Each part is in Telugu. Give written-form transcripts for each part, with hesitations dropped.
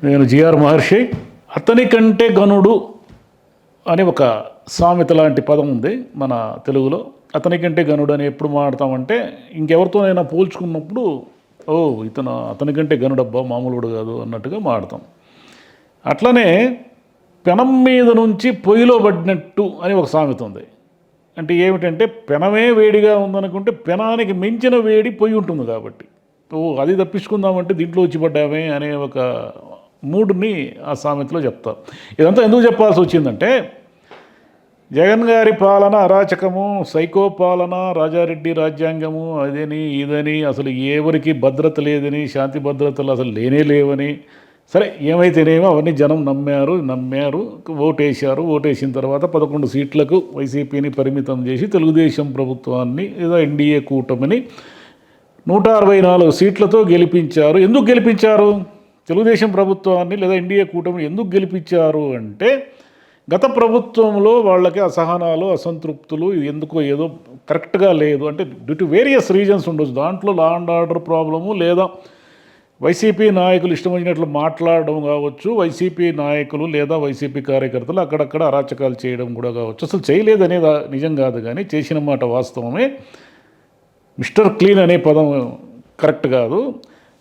నేను జిఆర్ మహర్షి. అతని కంటే గనుడు అని ఒక సామెత లాంటి పదం ఉంది మన తెలుగులో. అతని కంటే గనుడు అని ఎప్పుడు మాట్లాడతామంటే ఇంకెవరితోనైనా పోల్చుకున్నప్పుడు ఓ ఇతను అతని కంటే గనుడబ్బా మామూలుడు కాదు అన్నట్టుగా మాడతాం. అట్లనే పెనం మీద నుంచి పొయ్యిలో పడినట్టు అని ఒక సామెత ఉంది. అంటే ఏమిటంటే పెనమే వేడిగా ఉందనుకుంటే పెనానికి మించిన వేడి పొయ్యి ఉంటుంది కాబట్టి అది తప్పించుకుందామంటే దీంట్లో వచ్చి పడ్డామే అనే ఒక మూడుని ఆ సామెతలో చెప్తారు. ఇదంతా ఎందుకు చెప్పాల్సి వచ్చిందంటే జగన్ గారి పాలన అరాచకము, సైకో పాలన, రాజారెడ్డి రాజ్యాంగము అదని ఇదని, అసలు ఎవరికి భద్రత లేదని, శాంతి భద్రతలు అసలు లేనే లేవని, సరే ఏమైతేనేమో అవన్నీ జనం నమ్మారు, ఓటేసిన తర్వాత 11 సీట్లకు వైసీపీని పరిమితం చేసి తెలుగుదేశం ప్రభుత్వాన్ని లేదా ఎన్డీఏ కూటమిని 164 సీట్లతో గెలిపించారు. ఎందుకు గెలిపించారు? తెలుగుదేశం ప్రభుత్వాన్ని లేదా ఎన్డీఏ కూటమిని ఎందుకు గెలిపించారు అంటే గత ప్రభుత్వంలో వాళ్ళకి అసహనాలు, అసంతృప్తులు, ఇది ఎందుకో ఏదో కరెక్ట్గా లేదు అంటే డ్యూ టు వేరియస్ రీజన్స్ ఉండొచ్చు. దాంట్లో లా అండ్ ఆర్డర్ ప్రాబ్లము, లేదా వైసీపీ నాయకులు ఇష్టం వచ్చినట్లు మాట్లాడడం కావచ్చు, వైసీపీ నాయకులు లేదా వైసీపీ కార్యకర్తలు అక్కడక్కడ అరాచకాలు చేయడం కూడా కావచ్చు. అసలు చేయలేదనేది నిజం కాదు, కానీ చేసిన మాట వాస్తవమే. మిస్టర్ క్లీన్ అనే పదం కరెక్ట్ కాదు.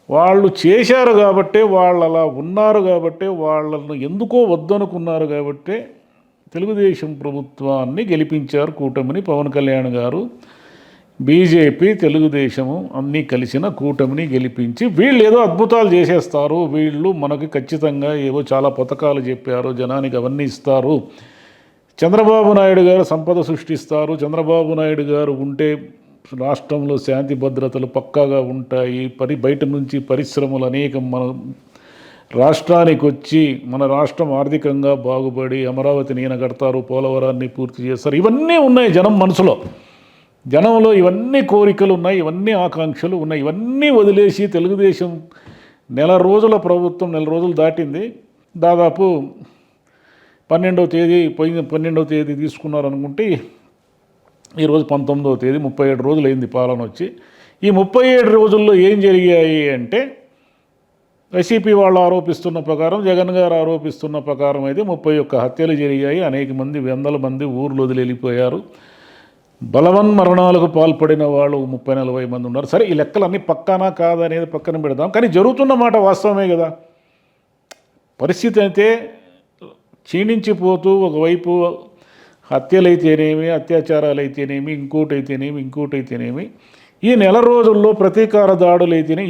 వాళ్ళు చేశారు కాబట్టే, వాళ్ళు అలా ఉన్నారు కాబట్టే, వాళ్ళను ఎందుకో వద్దనుకున్నారు కాబట్టే తెలుగుదేశం ప్రభుత్వాన్ని గెలిపించారు కూటమిని. పవన్ కళ్యాణ్ గారు, బీజేపీ, తెలుగుదేశము అన్నీ కలిసిన కూటమిని గెలిపించి వీళ్ళు ఏదో అద్భుతాలు చేసేస్తారు, వీళ్ళు మనకి ఖచ్చితంగా ఏవో చాలా పథకాలు చెప్పారు, జనానికి అవన్నీ ఇస్తారు, చంద్రబాబు నాయుడు గారు సంపద సృష్టిస్తారు, చంద్రబాబు నాయుడు గారు ఉంటే రాష్ట్రంలో శాంతి భద్రతలు పక్కాగా ఉంటాయి, బయట నుంచి పరిశ్రమలు అనేకం మన రాష్ట్రానికి వచ్చి మన రాష్ట్రం ఆర్థికంగా బాగుపడి అమరావతిని ఈయన కడతారు, పోలవరాన్ని పూర్తి చేస్తారు, ఇవన్నీ ఉన్నాయి జనం మనసులో. జనంలో ఇవన్నీ కోరికలు ఉన్నాయి, ఇవన్నీ ఆకాంక్షలు ఉన్నాయి. ఇవన్నీ వదిలేసి తెలుగుదేశం నెల రోజులు దాటింది. దాదాపు 12వ తేదీ తీసుకున్నారనుకుంటే ఈరోజు 19వ తేదీ, 37 రోజులు అయింది పాలన వచ్చి. ఈ 37 రోజుల్లో ఏం జరిగాయి అంటే వైసీపీ వాళ్ళు ఆరోపిస్తున్న ప్రకారం, జగన్ గారు ఆరోపిస్తున్న ప్రకారం అయితే 31 హత్యలు జరిగాయి. అనేక మంది, వందల మంది ఊర్లు వదిలి వెళ్ళిపోయారు. బలవన్ మరణాలకు పాల్పడిన వాళ్ళు 30-40 మంది ఉన్నారు. సరే, ఈ లెక్కలన్నీ పక్కానా కాదనేది పక్కన పెడదాం, కానీ జరుగుతున్న మాట వాస్తవమే కదా. పరిస్థితి అయితే క్షీణించిపోతూ ఒకవైపు హత్యలైతేనేమి, అత్యాచారాలు అయితేనేమి, ఇంకోటైతేనేమి ఈ నెల రోజుల్లో ప్రతీకార దాడులు అయితేనేమి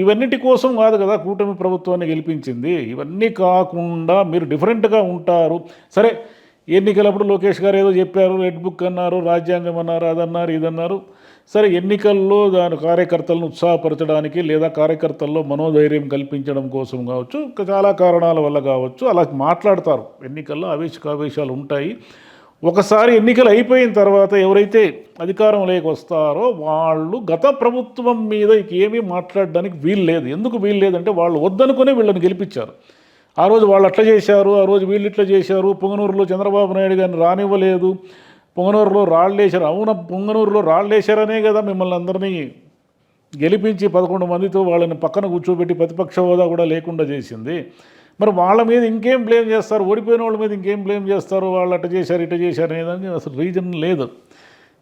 ఇవన్నిటి కోసం కాదు కదా కూటమి ప్రభుత్వాన్ని గెలిపించింది. ఇవన్నీ కాకుండా మీరు డిఫరెంట్గా ఉంటారు. సరే, ఎన్నికలప్పుడు లోకేష్ గారు ఏదో చెప్పారు, రెడ్ బుక్ అన్నారు, రాజ్యాంగం అన్నారు, అదన్నారు, ఇదన్నారు. సరే, ఎన్నికల్లో దాని కార్యకర్తలను ఉత్సాహపరచడానికి లేదా కార్యకర్తల్లో మనోధైర్యం కల్పించడం కోసం కావచ్చు, చాలా కారణాల వల్ల కావచ్చు అలా మాట్లాడతారు. ఎన్నికల్లో ఆవేశాలు ఉంటాయి. ఒకసారి ఎన్నికలు అయిపోయిన తర్వాత ఎవరైతే అధికారంలోకి వస్తారో వాళ్ళు గత ప్రభుత్వం మీద ఏమీ మాట్లాడడానికి వీలు లేదు. ఎందుకు వీలు లేదంటే వాళ్ళు వద్దనుకునే వీళ్ళని గెలిపించారు. ఆ రోజు వాళ్ళు అట్లా చేశారు, ఆ రోజు వీళ్ళు ఇట్లా చేశారు, పొంగనూరులో చంద్రబాబు నాయుడు గారిని రానివ్వలేదు, పొంగనూరులో రాళ్ళేశారు. అవునా, పొంగనూరులో రాళ్ళేశారనే కదా మిమ్మల్ని అందరినీ గెలిపించి 11 మందితో వాళ్ళని పక్కన కూర్చోబెట్టి ప్రతిపక్ష హోదా కూడా లేకుండా చేసింది. మరి వాళ్ళ మీద ఇంకేం బ్లేమ్ చేస్తారు? ఓడిపోయిన వాళ్ళ మీద ఇంకేం బ్లేమ్ చేస్తారు? వాళ్ళు అట్ట చేశారు, ఇట్ట చేశారు అనేదానికి అసలు రీజన్ లేదు.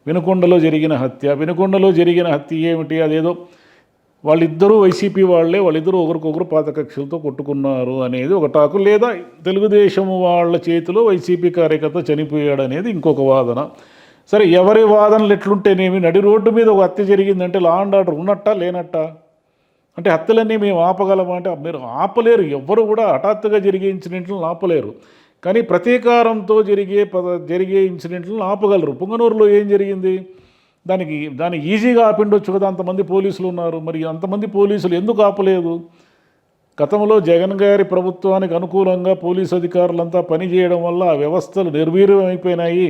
వినుకొండలో జరిగిన హత్య ఏమిటి? అదేదో వాళ్ళిద్దరూ వైసీపీ వాళ్ళిద్దరూ ఒకరికొకరు పాత కక్షలతో కొట్టుకున్నారు అనేది ఒక టాకు, లేదా తెలుగుదేశం వాళ్ళ చేతిలో వైసీపీ కార్యకర్త చనిపోయాడు అనేది ఇంకొక వాదన. సరే, ఎవరి వాదనలు ఎట్లుంటేనేమి నడి రోడ్డు మీద ఒక హత్య జరిగిందంటే లా అండ్ ఆర్డర్ ఉన్నట్టా లేనట్టా? అంటే హత్యలన్నీ మేము ఆపగలమా అంటే మీరు ఆపలేరు. ఎవ్వరు కూడా హఠాత్తుగా జరిగే ఇన్సిడెంట్లను ఆపలేరు, కానీ ప్రతీకారంతో జరిగే ఇన్సిడెంట్లను ఆపగలరు. పొంగనూరులో ఏం జరిగింది? దాన్ని ఈజీగా ఆపిండొచ్చు కదా, అంతమంది పోలీసులు ఉన్నారు. మరి అంతమంది పోలీసులు ఎందుకు ఆపలేదు? గతంలో జగన్ గారి ప్రభుత్వానికి అనుకూలంగా పోలీసు అధికారులంతా పనిచేయడం వల్ల ఆ వ్యవస్థలు నిర్వీర్యం అయిపోయినాయి,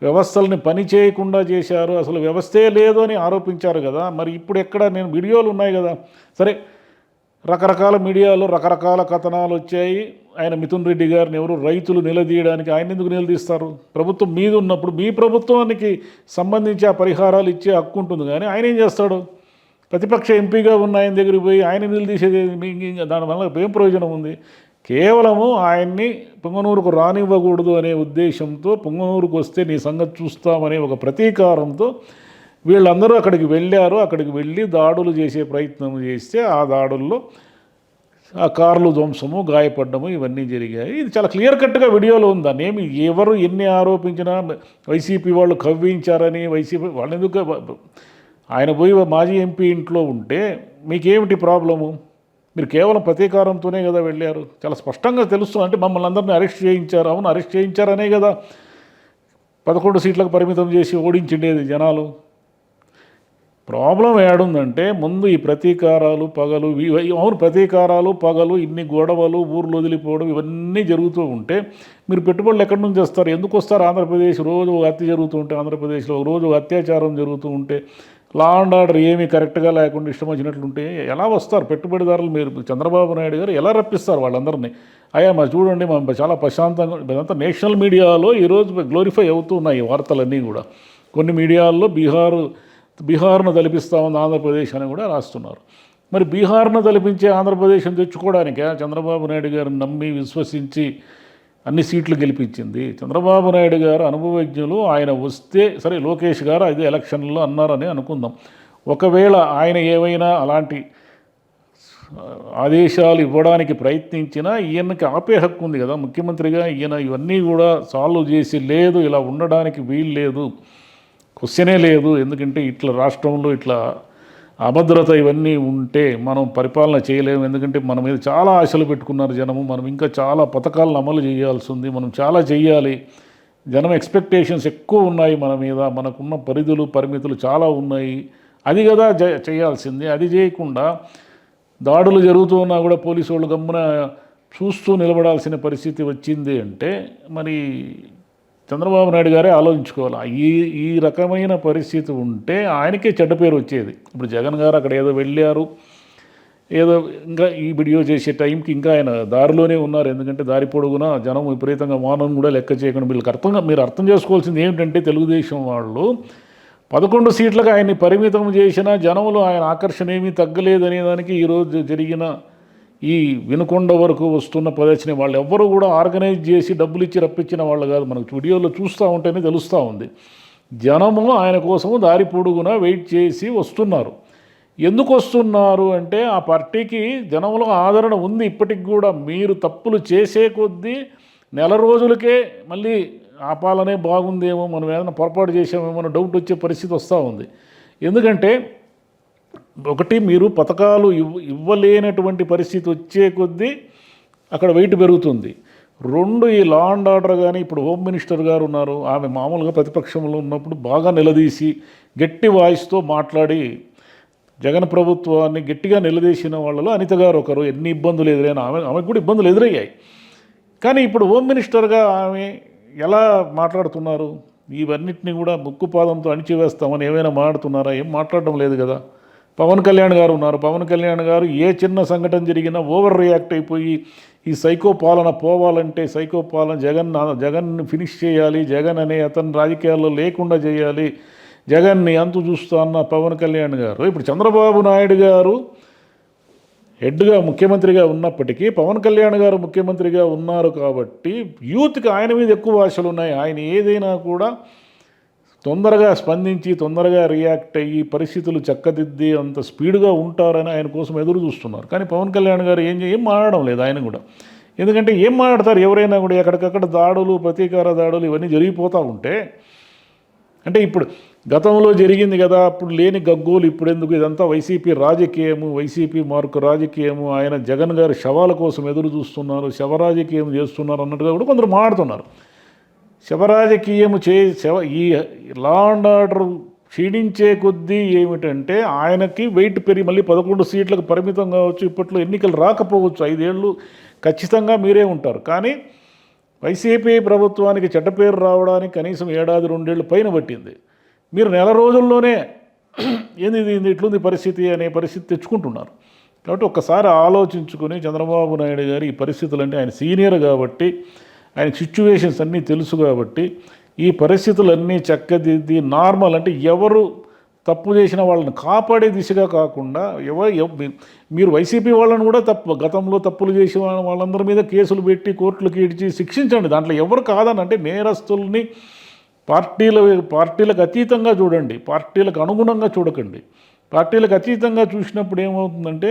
వ్యవస్థల్ని పని చేయకుండా చేశారు, అసలు వ్యవస్థే లేదు అని ఆరోపించారు కదా. మరి ఇప్పుడు ఎక్కడ వీడియోలు ఉన్నాయి కదా. సరే, రకరకాల మీడియాలో రకరకాల కథనాలు వచ్చాయి. ఆయన మిథున్ రెడ్డి గారిని ఎవరు రైతులు నిలదీయడానికి, ఆయన ఎందుకు నిలదీస్తారు? ప్రభుత్వం మీద ఉన్నప్పుడు మీ ప్రభుత్వానికి సంబంధించి ఆ పరిహారాలు ఇచ్చే హక్కు ఉంటుంది, కానీ ఆయన ఏం చేస్తాడు? ప్రతిపక్ష ఎంపీగా ఉన్న ఆయన దగ్గరికి పోయి ఆయన నిలదీసేది దానివల్ల ఏం ప్రయోజనం ఉంది? కేవలము ఆయన్ని పొంగనూరుకు రానివ్వకూడదు అనే ఉద్దేశంతో, పొంగనూరుకు వస్తే నీ సంగతి చూస్తామనే ఒక ప్రతీకారంతో వీళ్ళందరూ అక్కడికి వెళ్ళారు. అక్కడికి వెళ్ళి దాడులు చేసే ప్రయత్నం చేస్తే ఆ దాడుల్లో ఆ కార్లు ధ్వంసము, గాయపడ్డము ఇవన్నీ జరిగాయి. ఇది చాలా క్లియర్ కట్గా వీడియోలో ఉంది. దాన్ని ఏమి ఎవరు ఎన్ని ఆరోపించినా వైసీపీ వాళ్ళు కవ్వించారని, వైసీపీ వాళ్ళు ఎందుకు, ఆయన పోయి మాజీ ఎంపీ ఇంట్లో ఉంటే మీకేమిటి ప్రాబ్లము? మీరు కేవలం ప్రతీకారంతోనే కదా వెళ్ళారు. చాలా స్పష్టంగా తెలుస్తుంది. అంటే మమ్మల్ని అందరినీ అరెస్ట్ చేయించారు. అవును, అరెస్ట్ చేయించారనే కదా 11 సీట్లకు పరిమితం చేసి ఓడించిండేది జనాలు. ప్రాబ్లం ఏడుందంటే ముందు ఈ ప్రతీకారాలు పగలు, అవును ప్రతీకారాలు పగలు, ఇన్ని గొడవలు, ఊర్లు వదిలిపోవడం ఇవన్నీ జరుగుతూ ఉంటే మీరు పెట్టుబడులు ఎక్కడి నుంచి వస్తారు? ఎందుకు వస్తారు? ఆంధ్రప్రదేశ్ రోజు హత్య జరుగుతూ ఉంటే, ఆంధ్రప్రదేశ్లో రోజు అత్యాచారం జరుగుతూ ఉంటే, లా అండ్ ఆర్డర్ ఏమీ కరెక్ట్గా లేకుండా ఇష్టం వచ్చినట్లుంటే ఎలా వస్తారు పెట్టుబడిదారులు? మీరు చంద్రబాబు నాయుడు గారు ఎలా రప్పిస్తారు వాళ్ళందరినీ? అయ్యా మరి చూడండి, మనం చాలా ప్రశాంతంగా, ఇదంతా నేషనల్ మీడియాలో ఈరోజు గ్లోరిఫై అవుతున్నాయి ఈ వార్తలన్నీ కూడా. కొన్ని మీడియాల్లో బీహార్ను తలపిస్తామని ఆంధ్రప్రదేశ్ అని కూడా రాస్తున్నారు. మరి బీహార్ను తలపించే ఆంధ్రప్రదేశ్ని తెచ్చుకోవడానికే చంద్రబాబు నాయుడు గారిని నమ్మి విశ్వసించి అన్ని సీట్లు గెలిపించింది. చంద్రబాబు నాయుడు గారు అనుభవజ్ఞులు. ఆయన వస్తే సరే, లోకేష్ గారు అదే ఎలక్షన్లో అన్నారని అనుకుందాం. ఒకవేళ ఆయన ఏవైనా అలాంటి ఆదేశాలు ఇవ్వడానికి ప్రయత్నించినా ఈయనకి ఆపే హక్కు ఉంది కదా ముఖ్యమంత్రిగా. ఈయన ఇవన్నీ కూడా సాల్వ్ చేసి లేదు, ఇలా ఉండడానికి వీలు లేదు, క్వశ్చనే లేదు. ఎందుకంటే ఇట్లా రాష్ట్రంలో ఇట్లా అభద్రత ఇవన్నీ ఉంటే మనం పరిపాలన చేయలేము. ఎందుకంటే మన మీద చాలా ఆశలు పెట్టుకున్నారు జనము. మనం ఇంకా చాలా పథకాలను అమలు చేయాల్సి ఉంది. మనం చాలా చెయ్యాలి. జనం ఎక్స్పెక్టేషన్స్ ఎక్కువ ఉన్నాయి మన మీద. మనకున్న పరిమితులు చాలా ఉన్నాయి. అది కదా చేయాల్సింది. అది చేయకుండా దాడులు జరుగుతూ ఉన్నా కూడా పోలీసు వాళ్ళు గమ్మున చూస్తూ నిలబడాల్సిన పరిస్థితి వచ్చింది అంటే మరి చంద్రబాబు నాయుడు గారే ఆలోచించుకోవాలి. ఈ రకమైన పరిస్థితి ఉంటే ఆయనకే చెడ్డ పేరు వచ్చేది. ఇప్పుడు జగన్ గారు అక్కడ ఏదో వెళ్ళారు, ఏదో ఇంకా ఈ వీడియో చేసే టైంకి ఇంకా ఆయన దారిలోనే ఉన్నారు. ఎందుకంటే దారి పొడుగునా జనం విపరీతంగా వానం కూడా లెక్క చేయకుండా మీరు అర్థం చేసుకోవాల్సింది ఏమిటంటే, తెలుగుదేశం వాళ్ళు 11 సీట్లకు ఆయన్ని పరిమితం చేసిన జనంలో ఆయన ఆకర్షణ ఏమీ తగ్గలేదనే దానికి ఈరోజు జరిగిన ఈ వినుకొండ వరకు వస్తున్న ప్రదర్శన వాళ్ళు ఎవ్వరూ కూడా ఆర్గనైజ్ చేసి డబ్బులు ఇచ్చి రప్పించిన వాళ్ళు కాదు. మనకు వీడియోలో చూస్తూ ఉంటేనే తెలుస్తూ ఉంది. జనము ఆయన కోసము దారి పొడుగునా వెయిట్ చేసి వస్తున్నారు. ఎందుకు వస్తున్నారు అంటే ఆ పార్టీకి జనంలో ఆదరణ ఉంది ఇప్పటికి కూడా. మీరు తప్పులు చేసే కొద్దీ నెల రోజులకే మళ్ళీ ఆ పాలనే బాగుందేమో, మనం ఏదైనా పొరపాటు చేసామేమో డౌట్ వచ్చే పరిస్థితి వస్తూ ఉంది. ఎందుకంటే ఒకటి, మీరు పథకాలు ఇవ్వలేనటువంటి పరిస్థితి వచ్చే కొద్దీ అక్కడ వెయిట్ పెరుగుతుంది. 2, ఈ లా అండ్ ఆర్డర్ కానీ, ఇప్పుడు హోమ్ మినిస్టర్ గారు ఉన్నారు, ఆమె మామూలుగా ప్రతిపక్షంలో ఉన్నప్పుడు బాగా నిలదీసి గట్టి వాయిస్తో మాట్లాడి జగన్ ప్రభుత్వాన్ని గట్టిగా నిలదీసిన వాళ్ళలో అనిత గారు ఒకరు. ఎన్ని ఇబ్బందులు ఎదురైనా ఆమెకు కూడా ఇబ్బందులు ఎదురయ్యాయి. కానీ ఇప్పుడు హోమ్ మినిస్టర్గా ఆమె ఎలా మాట్లాడుతున్నారు? ఇవన్నిటిని కూడా ముక్కుపాదంతో అణిచివేస్తామని ఏమైనా మాట్లాడుతున్నారా? ఏం మాట్లాడడం లేదు కదా. పవన్ కళ్యాణ్ గారు ఉన్నారు. పవన్ కళ్యాణ్ గారు ఏ చిన్న సంఘటన జరిగినా ఓవర్ రియాక్ట్ అయిపోయి ఈ సైకో పాలన పోవాలంటే, సైకో పాలన జగన్ని ఫినిష్ చేయాలి, జగన్ అనే అతను రాజకీయాల్లో లేకుండా చేయాలి, జగన్ని అంతు చూస్తా అన్న పవన్ కళ్యాణ్ గారు ఇప్పుడు చంద్రబాబు నాయుడు గారు హెడ్గా ముఖ్యమంత్రిగా ఉన్నప్పటికీ పవన్ కళ్యాణ్ గారు ముఖ్యమంత్రిగా ఉన్నారు కాబట్టి యూత్కి ఆయన మీద ఎక్కువ ఆశలు ఉన్నాయి. ఆయన ఏదైనా కూడా తొందరగా స్పందించి తొందరగా రియాక్ట్ అయ్యి పరిస్థితులు చక్కదిద్ది అంత స్పీడ్గా ఉంటారని ఆయన కోసం ఎదురు చూస్తున్నారు. కానీ పవన్ కళ్యాణ్ గారు ఏం మాట్లాడడం లేదు ఆయన కూడా. ఎందుకంటే ఏం మాట్లాడతారు? ఎవరైనా కూడా ఎక్కడికక్కడ దాడులు, ప్రతీకార దాడులు ఇవన్నీ జరిగిపోతూ ఉంటే, అంటే ఇప్పుడు గతంలో జరిగింది కదా, అప్పుడు లేని గగ్గోలు ఇప్పుడు ఎందుకు? ఇదంతా వైసీపీ రాజకీయము, వైసీపీ మార్కు రాజకీయము, ఆయన జగన్ గారి శవాల కోసం ఎదురు చూస్తున్నారు, శవరాజకీయం చేస్తున్నారు అన్నట్టుగా కూడా కొందరు మాట్లాడుతున్నారు. శవరాజకీయము ఈ లా అండ్ ఆర్డర్ క్షీణించే కొద్దీ ఏమిటంటే ఆయనకి వెయిట్ పెరిగి మళ్ళీ 11 సీట్లకు పరిమితం కావచ్చు. ఇప్పట్లో ఎన్నికలు రాకపోవచ్చు, 5 ఏళ్ళు ఖచ్చితంగా మీరే ఉంటారు. కానీ వైసీపీ ప్రభుత్వానికి చెడ్డ పేరు రావడానికి కనీసం 1-2 ఏళ్ళు పైన పట్టింది. మీరు నెల రోజుల్లోనే ఏంది ఇట్లుంది పరిస్థితి అనే పరిస్థితి తెచ్చుకుంటున్నారు. కాబట్టి ఒక్కసారి ఆలోచించుకొని చంద్రబాబు నాయుడు గారు ఈ పరిస్థితులంటే ఆయన సీనియర్ కాబట్టి, ఆయన సిచ్యువేషన్స్ అన్నీ తెలుసు కాబట్టి ఈ పరిస్థితులన్నీ చక్కదిద్ది నార్మల్, అంటే ఎవరు తప్పు చేసిన వాళ్ళని కాపాడే దిశగా కాకుండా మీరు వైసీపీ వాళ్ళని కూడా గతంలో తప్పులు చేసిన వాళ్ళందరి మీద కేసులు పెట్టి కోర్టులకు ఈడ్చి శిక్షించండి. దాంట్లో ఎవరు కాదని అంటే నేరస్తుల్ని పార్టీలకు అతీతంగా చూడండి, పార్టీలకు అనుగుణంగా చూడకండి. పార్టీలకు అతీతంగా చూసినప్పుడు ఏమవుతుందంటే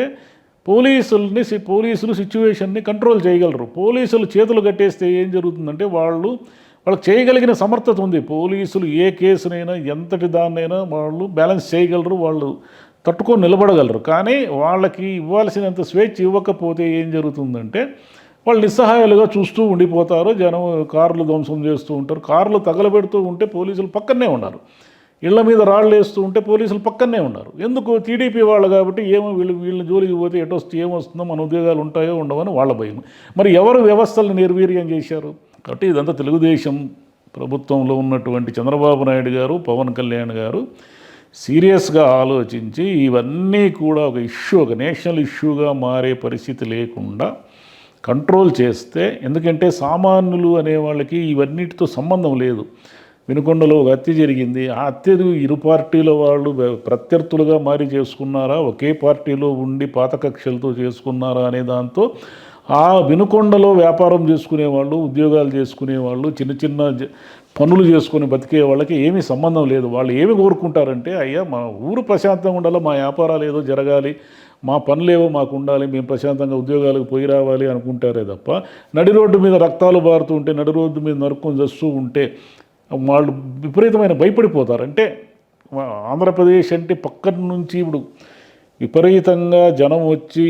పోలీసులు సిచ్యువేషన్ని కంట్రోల్ చేయగలరు. పోలీసులు చేతులు కట్టేస్తే ఏం జరుగుతుందంటే వాళ్ళకి చేయగలిగిన సమర్థత ఉంది. పోలీసులు ఏ కేసునైనా ఎంతటి దాన్నైనా వాళ్ళు బ్యాలెన్స్ చేయగలరు, వాళ్ళు తట్టుకొని నిలబడగలరు. కానీ వాళ్ళకి ఇవ్వాల్సినంత స్వేచ్ఛ ఇవ్వకపోతే ఏం జరుగుతుందంటే వాళ్ళు నిస్సహాయాలుగా చూస్తూ ఉండిపోతారు. జనం కార్లు ధ్వంసం చేస్తూ ఉంటారు, కార్లు తగలబెడుతూ ఉంటే పోలీసులు పక్కనే ఉన్నారు, ఇళ్ల మీద రాళ్ళు వేస్తూ ఉంటే పోలీసులు పక్కనే ఉన్నారు. ఎందుకు? టీడీపీ వాళ్ళు కాబట్టి ఏమో వీళ్ళ జోలికి పోతే ఏమొస్తుందో, మన ఉద్యోగాలు ఉంటాయో ఉండవని వాళ్ళ భయం. మరి ఎవరు వ్యవస్థలను నిర్వీర్యం చేశారు? కాబట్టి ఇదంతా తెలుగుదేశం ప్రభుత్వంలో ఉన్నటువంటి చంద్రబాబు నాయుడు గారు, పవన్ కళ్యాణ్ గారు సీరియస్గా ఆలోచించి ఇవన్నీ కూడా ఒక నేషనల్ ఇష్యూగా మారే పరిస్థితి లేకుండా కంట్రోల్ చేస్తే, ఎందుకంటే సామాన్యులు అనే వాళ్ళకి ఇవన్నిటితో సంబంధం లేదు. వినుకొండలో ఒక హత్య జరిగింది. ఆ హత్యను ఇరు పార్టీల వాళ్ళు ప్రత్యర్థులుగా మారి చేసుకున్నారా, ఒకే పార్టీలో ఉండి పాత కక్షలతో చేసుకున్నారా అనే దాంతో ఆ వినుకొండలో వ్యాపారం చేసుకునేవాళ్ళు, ఉద్యోగాలు చేసుకునేవాళ్ళు, చిన్న చిన్న పనులు చేసుకుని బతికే వాళ్ళకి ఏమీ సంబంధం లేదు. వాళ్ళు ఏమి కోరుకుంటారంటే, అయ్యా మా ఊరు ప్రశాంతంగా ఉండాలి, మా వ్యాపారాలు ఏదో జరగాలి, మా పనులేవో మాకు ఉండాలి, మేము ప్రశాంతంగా ఉద్యోగాలకు పోయి రావాలి అనుకుంటారే తప్ప నడి రోడ్డు మీద రక్తాలు బారుతూ ఉంటే, నడి రోడ్డు మీద నరుక్కొని చేస్తూ ఉంటే వాళ్ళు విపరీతమైన భయపడిపోతారు. అంటే ఆంధ్రప్రదేశ్ అంటే పక్కన నుంచి ఇప్పుడు విపరీతంగా జనం వచ్చి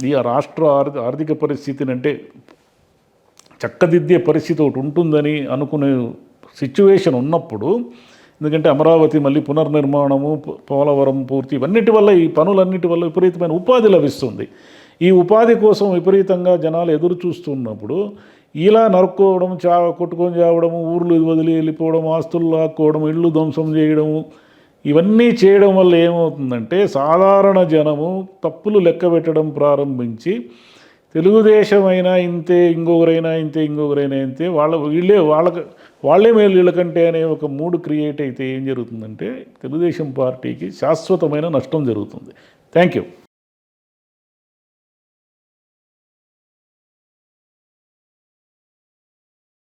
ఈ రాష్ట్ర ఆర్థిక పరిస్థితిని అంటే చక్కదిద్దే పరిస్థితి ఒకటి ఉంటుందని అనుకునే సిచ్యువేషన్ ఉన్నప్పుడు, ఎందుకంటే అమరావతి మళ్ళీ పునర్నిర్మాణము, పోలవరం పూర్తి, ఇవన్నిటి వల్ల, ఈ పనులన్నిటి వల్ల విపరీతమైన ఉపాధి లభిస్తుంది. ఈ ఉపాధి కోసం విపరీతంగా జనాలు ఎదురు చూస్తున్నప్పుడు ఇలా నరుక్కోవడం, కొట్టుకొని చావడము, ఊర్లు వదిలి వెళ్ళిపోవడం, ఆస్తులు లాక్కోవడం, ఇళ్ళు ధ్వంసం చేయడము, ఇవన్నీ చేయడం వల్ల ఏమవుతుందంటే సాధారణ జనము తప్పులు లెక్క పెట్టడం ప్రారంభించి తెలుగుదేశం అయినా ఇంతే, ఇంకొకరైనా ఇంతే, వాళ్ళే మేలు వీళ్ళకంటే అనే ఒక మూడు క్రియేట్ అయితే ఏం జరుగుతుందంటే తెలుగుదేశం పార్టీకి శాశ్వతమైన నష్టం జరుగుతుంది. Thank you.